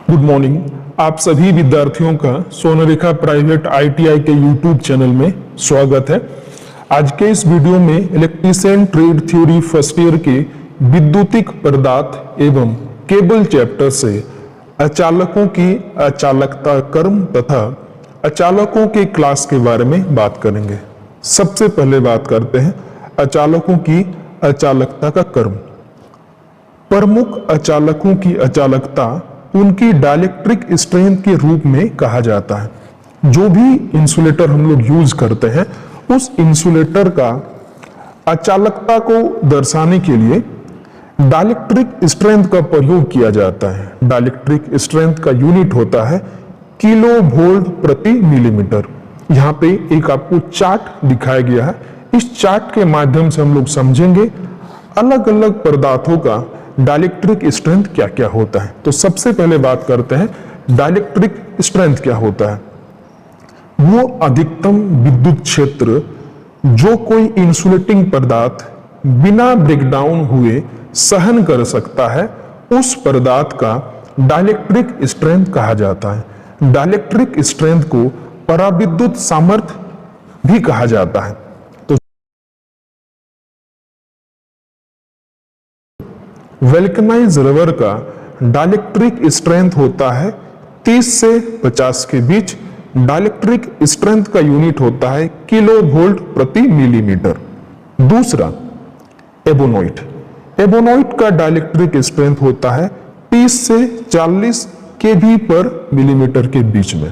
Good morning. आप सभी विद्यार्थियों का सोनारेखा प्राइवेट आईटीआई के यूट्यूब चैनल में स्वागत है। आज के इस वीडियो में electrician trade theory first year के विद्युतिक पदार्थ एवं केबल चैप्टर से अचालकों की अचालकता कर्म तथा अचालकों के क्लास के बारे में बात करेंगे। सबसे पहले बात करते हैं अचालकों की अचालकता का कर्म। प्रमुख अचालकों की अचालकता उनकी डाइलेक्ट्रिक स्ट्रेंथ के रूप में कहा जाता है। जो भी इंसुलेटर हम लोग यूज करते हैं उस इंसुलेटर का अचालकता को दर्शाने के लिए डाइलेक्ट्रिक स्ट्रेंथ का प्रयोग किया जाता है। डाइलेक्ट्रिक स्ट्रेंथ का यूनिट होता है किलो वोल्ट प्रति मिलीमीटर। यहाँ पे एक आपको चार्ट दिखाया गया है। इस चार्ट के माध्यम से हम लोग समझेंगे अलग अलग पदार्थों का डाइलेक्ट्रिक स्ट्रेंथ क्या क्या होता है। तो सबसे पहले बात करते हैं डाइलेक्ट्रिक स्ट्रेंथ क्या होता है। वो अधिकतम विद्युत क्षेत्र जो कोई इंसुलेटिंग पदार्थ बिना ब्रेकडाउन हुए सहन कर सकता है उस पदार्थ का डाइलेक्ट्रिक स्ट्रेंथ कहा जाता है। डाइलेक्ट्रिक स्ट्रेंथ को पराविद्युत सामर्थ्य भी कहा जाता है। वेल्कनाइज रबर का डाइलेक्ट्रिक स्ट्रेंथ होता है 30 से 50 के बीच। डाइलेक्ट्रिक स्ट्रेंथ का यूनिट होता है किलो वोल्ट प्रति मिलीमीटर। दूसरा एबोनॉइट। एबोनॉइट का डाइलेक्ट्रिक स्ट्रेंथ होता है 30 से 40 केवी पर मिलीमीटर के बीच में।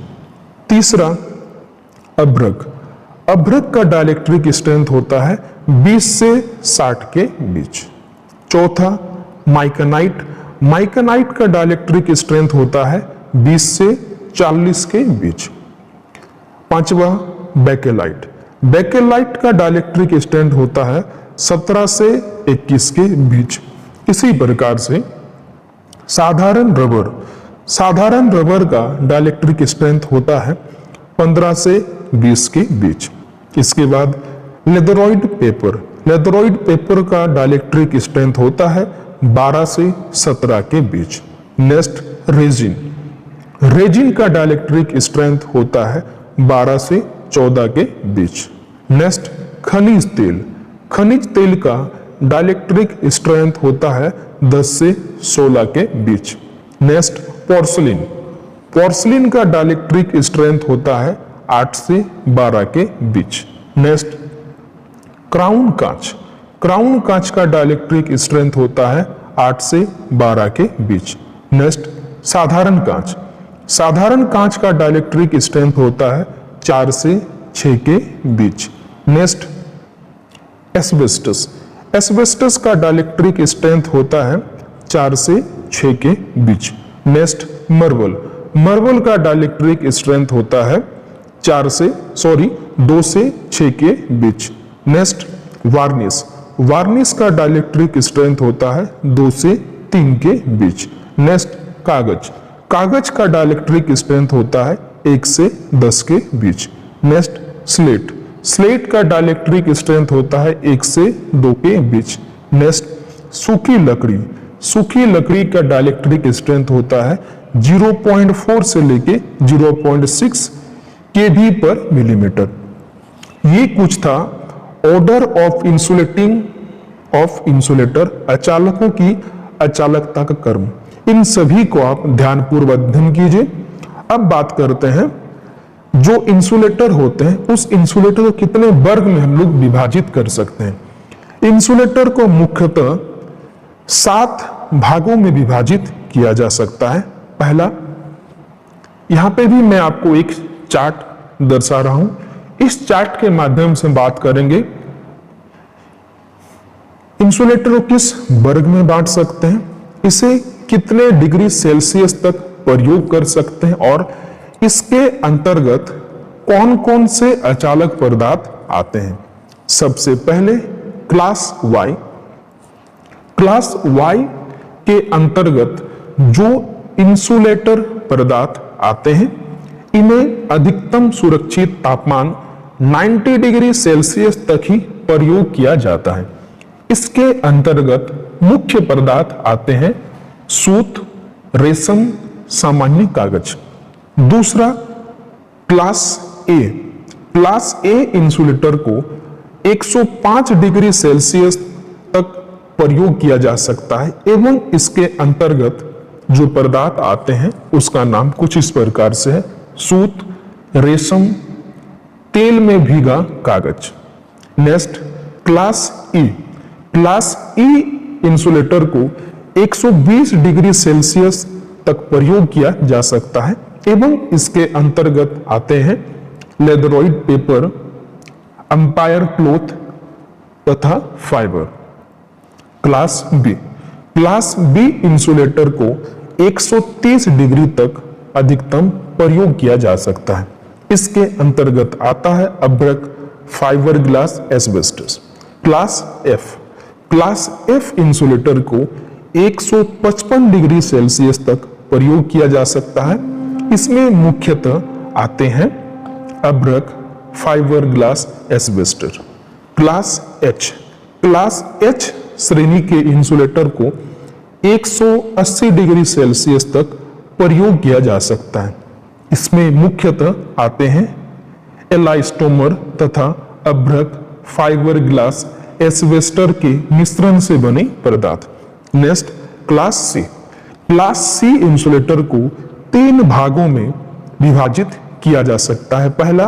तीसरा अभ्रक। अभ्रक का डाइलेक्ट्रिक स्ट्रेंथ होता है 20 से 60 के बीच। चौथा माइकानाइट। माइकानाइट का डाइलेक्ट्रिक स्ट्रेंथ होता है 20 से 40 के बीच। पांचवा बेकेलाइट। बेकेलाइट का डाइलेक्ट्रिक स्ट्रेंथ होता है 17 से 21 के बीच। इसी प्रकार से साधारण रबर। साधारण रबर का डाइलेक्ट्रिक स्ट्रेंथ होता है 15 से 20 के बीच। इसके बाद लेदरॉइड पेपर। लेदरॉइड पेपर का डाइलेक्ट्रिक स्ट्रेंथ होता है 12 से 17 के बीच। Next resin. रेजिन का डाइलेक्ट्रिक स्ट्रेंथ होता है 12 से 14 के बीच। नेक्स्ट खनिज तेल। खनिज तेल का डाइलेक्ट्रिक स्ट्रेंथ होता है 10 से 16 के बीच। Next porcelain. पोर्सिलिन का डाइलेक्ट्रिक स्ट्रेंथ होता है 8 से 12 के बीच। नेक्स्ट क्राउन कांच। क्राउन कांच का डाइलेक्ट्रिक स्ट्रेंथ होता है 8 से 12 के बीच। नेक्स्ट साधारण कांच। साधारण कांच का डाइलेक्ट्रिक स्ट्रेंथ होता है 4 से 6 के बीच। Next asbestos. एस्बेस्टस का डाइलेक्ट्रिक स्ट्रेंथ होता है 4 से 6 के बीच। Next marble. मार्बल का डाइलेक्ट्रिक स्ट्रेंथ होता है 2 से 6 के बीच। Next varnish. वार्निश का डाइलेक्ट्रिक स्ट्रेंथ होता है 2 से 3 के बीच। नेक्स्ट कागज। कागज का डाइलेक्ट्रिक स्ट्रेंथ होता है 1 से 10 के बीच। Next slate. स्लेट का डाइलेक्ट्रिक स्ट्रेंथ होता है 1 से 2 के बीच। नेक्स्ट सूखी लकड़ी। सूखी लकड़ी का डाइलेक्ट्रिक स्ट्रेंथ होता है 0.4 से लेके 0.6 केवी पर मिलीमीटर। ये कुछ था ऑर्डर ऑफ इंसुलेटर अचालकों की अचालकता का कर्म। इन सभी को आप ध्यानपूर्वक अध्ययन कीजिए। अब बात करते हैं जो इंसुलेटर होते हैं उस इंसुलेटर को कितने वर्ग में हम लोग विभाजित कर सकते हैं। इंसुलेटर को मुख्यतः 7 भागों में विभाजित किया जा सकता है। पहला, यहां पे भी मैं आपको एक चार्ट दर्शा रहा हूं। इस चार्ट के माध्यम से बात करेंगे इंसुलेटर को किस वर्ग में बांट सकते हैं, इसे कितने डिग्री सेल्सियस तक प्रयोग कर सकते हैं और इसके अंतर्गत कौन कौन से अचालक पदार्थ आते हैं। सबसे पहले क्लास वाई। क्लास वाई के अंतर्गत जो इंसुलेटर पदार्थ आते हैं इन्हें अधिकतम सुरक्षित तापमान 90 डिग्री सेल्सियस तक ही प्रयोग किया जाता है। इसके अंतर्गत मुख्य पदार्थ आते हैं सूत, रेशम, सामान्य कागज। दूसरा क्लास ए। क्लास ए इंसुलेटर को 105 डिग्री सेल्सियस तक प्रयोग किया जा सकता है एवं इसके अंतर्गत जो पदार्थ आते हैं उसका नाम कुछ इस प्रकार से है: सूत, रेशम, तेल में भीगा कागज। नेक्स्ट क्लास ई। क्लास ई इंसुलेटर को 120 डिग्री सेल्सियस तक प्रयोग किया जा सकता है एवं इसके अंतर्गत आते हैं लेदरॉइड पेपर, अंपायर क्लॉथ तथा fibre. Class B. Class B insulator को 130 डिग्री तक अधिकतम प्रयोग किया जा सकता है। इसके अंतर्गत आता है अभ्रक, fibre glass, asbestos. Class F. Class F insulator को 155 डिग्री सेल्सियस तक प्रयोग किया जा सकता है। इसमें मुख्यतः आते हैं अभ्रक, fibre glass, asbestos. Class H. Class H श्रेणी के इंसुलेटर को 180 डिग्री सेल्सियस तक प्रयोग किया जा सकता है। इसमें मुख्यतः आते हैं एलास्टोमर तथा अभ्रक, फाइबर ग्लास, एस्बेस्टर के मिश्रण से बने पदार्थ। Next class C. Class C insulator को 3 भागों में विभाजित किया जा सकता है। पहला,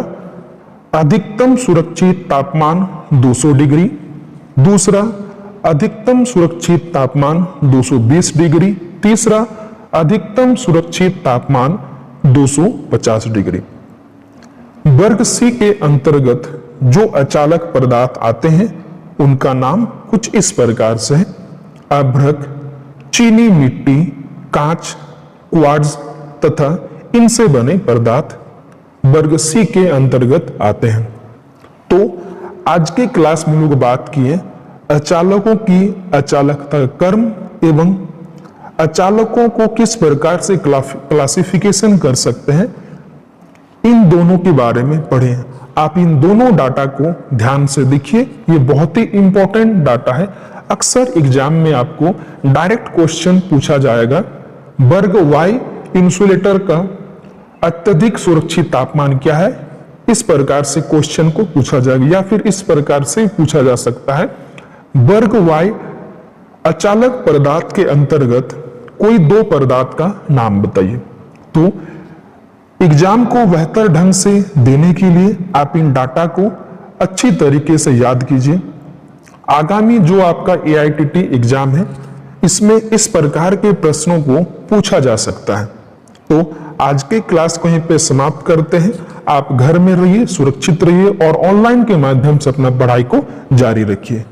अधिकतम सुरक्षित तापमान 200 डिग्री। दूसरा, अधिकतम सुरक्षित तापमान 220 डिग्री। तीसरा, अधिकतम सुरक्षित तापमान 250 डिग्री। वर्ग सी के अंतर्गत जो अचालक पदार्थ आते हैं उनका नाम कुछ इस प्रकार से है: अभ्रक, चीनी मिट्टी, कांच, क्वार्ट्ज तथा इनसे बने पदार्थ वर्ग सी के अंतर्गत आते हैं। तो आज के क्लास में लोग बात किए अचालकों की अचालकता कर्म एवं अचालकों को किस प्रकार से क्लासिफिकेशन कर सकते हैं, इन दोनों के बारे में पढ़े। आप इन दोनों डाटा को ध्यान से देखिए, ये बहुत ही इंपॉर्टेंट डाटा है। अक्सर एग्जाम में आपको डायरेक्ट क्वेश्चन पूछा जाएगा, वर्ग वाई इंसुलेटर का अत्यधिक सुरक्षित तापमान क्या है, इस प्रकार से क्वेश्चन को पूछा जाएगा। या फिर इस प्रकार से पूछा जा सकता है, वर्ग वाई अचालक पदार्थ के अंतर्गत कोई 2 पदार्थ का नाम बताइए। तो एग्जाम को बेहतर ढंग से देने के लिए आप इन डाटा को अच्छी तरीके से याद कीजिए। आगामी जो आपका AITT एग्जाम है इसमें इस प्रकार के प्रश्नों को पूछा जा सकता है। तो आज के क्लास को यहीं पे समाप्त करते हैं। आप घर में रहिए, सुरक्षित रहिए और ऑनलाइन के माध्यम से अपना पढ़ाई को जारी रखिए।